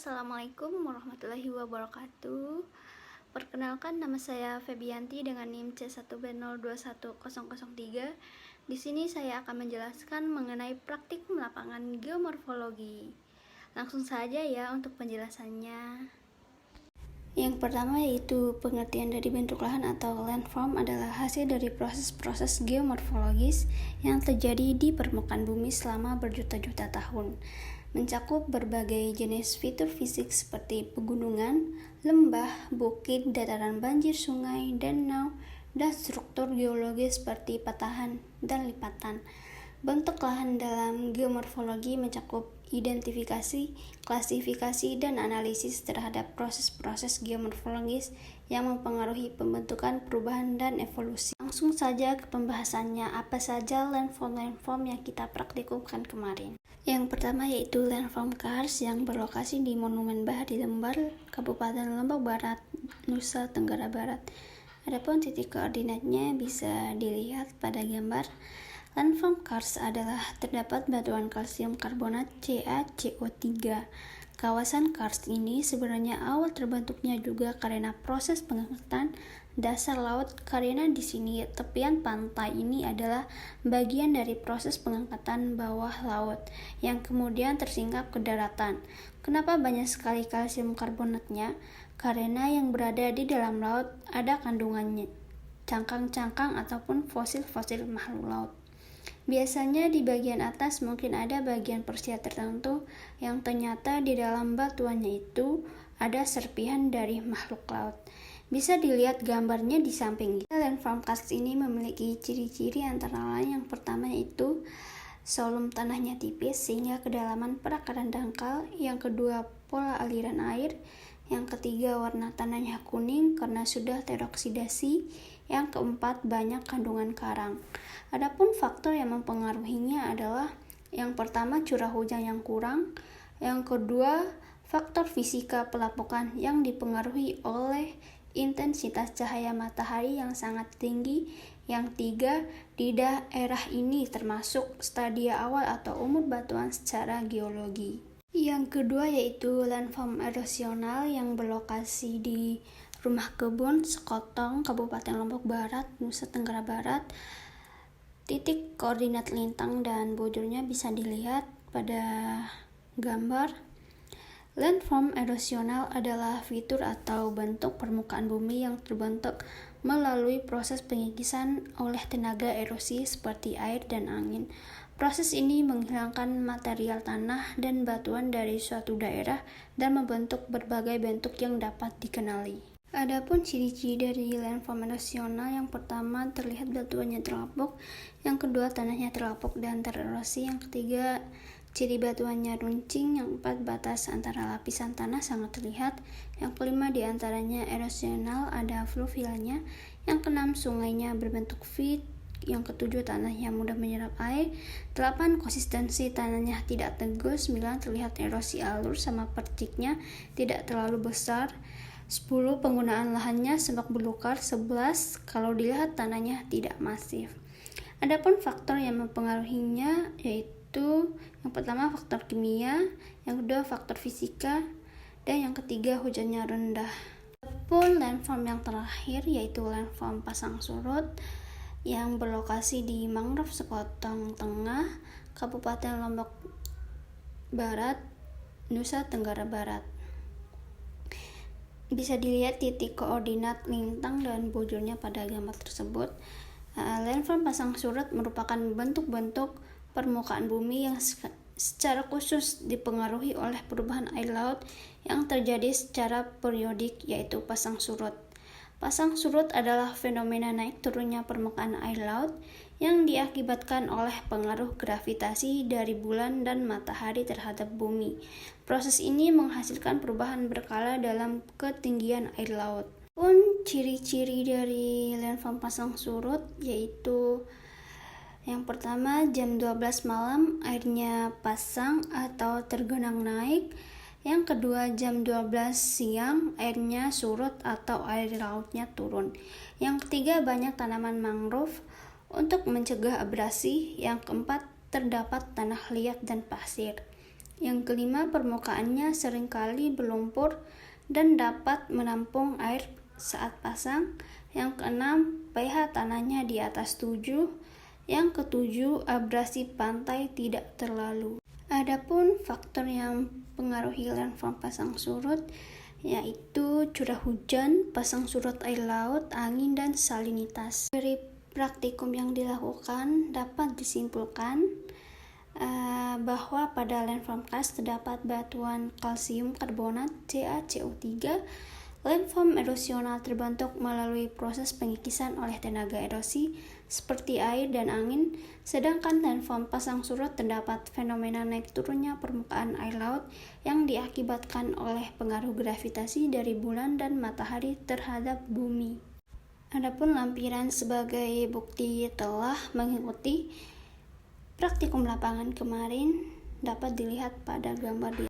Assalamualaikum warahmatullahi wabarakatuh. Perkenalkan, nama saya Febianti dengan NIM C1B021003. Di sini saya akan menjelaskan mengenai praktikum lapangan geomorfologi. Langsung saja ya untuk penjelasannya. Yang pertama yaitu pengertian dari bentuk lahan atau landform adalah hasil dari proses-proses geomorfologis yang terjadi di permukaan bumi selama berjuta-juta tahun. Mencakup berbagai jenis fitur fisik seperti pegunungan, lembah, bukit, dataran banjir, sungai, danau, dan struktur geologis seperti patahan dan lipatan. Bentuk lahan dalam geomorfologi mencakup identifikasi, klasifikasi, dan analisis terhadap proses-proses geomorfologis yang mempengaruhi pembentukan, perubahan, dan evolusi. Langsung saja ke pembahasannya, apa saja landform yang kita praktikumkan kemarin. Yang pertama yaitu landform Kars yang berlokasi di Monumen Bah di Lembar, Kabupaten Lombok Barat, Nusa Tenggara Barat. Adapun titik koordinatnya bisa dilihat pada gambar. Landform Kars adalah terdapat batuan kalsium karbonat CaCO3. Kawasan Kars ini sebenarnya awal terbentuknya juga karena proses pengangkatan dasar laut, karena di sini tepian pantai ini adalah bagian dari proses pengangkatan bawah laut yang kemudian tersingkap ke daratan. Kenapa banyak sekali kalsium karbonatnya? Karena yang berada di dalam laut ada kandungannya cangkang-cangkang ataupun fosil-fosil makhluk laut. Biasanya di bagian atas mungkin ada bagian persia tertentu yang ternyata di dalam batuannya itu ada serpihan dari makhluk laut. Bisa dilihat gambarnya di samping. Landform Kars ini memiliki ciri-ciri antara lain yang pertama yaitu volume tanahnya tipis sehingga kedalaman perakaran dangkal, yang kedua pola aliran air, yang ketiga warna tanahnya kuning karena sudah teroksidasi, yang keempat banyak kandungan karang. Adapun faktor yang mempengaruhinya adalah yang pertama curah hujan yang kurang, yang kedua faktor fisika pelapukan yang dipengaruhi oleh intensitas cahaya matahari yang sangat tinggi, yang tiga di daerah ini termasuk stadia awal atau umur batuan secara geologi. Yang kedua yaitu landform erosional yang berlokasi di Rumah Kebun, Sekotong, Kabupaten Lombok Barat, Nusa Tenggara Barat. Titik koordinat lintang dan bujurnya bisa dilihat pada gambar. Landform erosional adalah fitur atau bentuk permukaan bumi yang terbentuk melalui proses pengikisan oleh tenaga erosi seperti air dan angin. Proses ini menghilangkan material tanah dan batuan dari suatu daerah dan membentuk berbagai bentuk yang dapat dikenali. Adapun ciri-ciri dari landform erosional, yang pertama terlihat batuannya terlapuk, yang kedua tanahnya terlapuk dan tererosi, yang ketiga ciri batuannya runcing, yang keempat batas antara lapisan tanah sangat terlihat, yang kelima diantaranya erosional ada fluvialnya, yang keenam sungainya berbentuk V, yang ketujuh tanahnya mudah menyerap air, 8 konsistensi tanahnya tidak tegus, 9 terlihat erosi alur sama perciknya tidak terlalu besar, 10 penggunaan lahannya semak belukar, 11 kalau dilihat tanahnya tidak masif. Adapun faktor yang mempengaruhinya yaitu yang pertama faktor kimia, yang kedua faktor fisika, dan yang ketiga hujannya rendah. Adapun landform yang terakhir yaitu landform pasang surut yang berlokasi di Mangrove Sekotong Tengah, Kabupaten Lombok Barat, Nusa Tenggara Barat. Bisa dilihat titik koordinat lintang dan bujurnya pada gambar tersebut. Landform pasang surut merupakan bentuk-bentuk permukaan bumi yang secara khusus dipengaruhi oleh perubahan air laut yang terjadi secara periodik, yaitu pasang surut. Pasang surut adalah fenomena naik turunnya permukaan air laut yang diakibatkan oleh pengaruh gravitasi dari bulan dan matahari terhadap bumi. Proses ini menghasilkan perubahan berkala dalam ketinggian air laut. Ciri-ciri dari landform pasang surut yaitu yang pertama jam 12 malam airnya pasang atau tergenang naik. Yang kedua jam 12 siang airnya surut atau air lautnya turun. Yang ketiga banyak tanaman mangrove untuk mencegah abrasi. Yang keempat terdapat tanah liat dan pasir. Yang kelima, permukaannya seringkali berlumpur dan dapat menampung air saat pasang. Yang keenam, pH tanahnya di atas 7. Yang ketujuh, abrasi pantai tidak terlalu. Adapun faktor yang pengaruhi landform pasang surut yaitu curah hujan, pasang surut air laut, angin, dan salinitas. Dari praktikum yang dilakukan dapat disimpulkan bahwa pada landform karst terdapat batuan kalsium karbonat CaCO3. Landform erosional terbentuk melalui proses pengikisan oleh tenaga erosi seperti air dan angin, sedangkan landform pasang surut terdapat fenomena naik turunnya permukaan air laut yang diakibatkan oleh pengaruh gravitasi dari bulan dan matahari terhadap bumi. Adapun lampiran sebagai bukti telah mengikuti praktikum lapangan kemarin dapat dilihat pada gambar di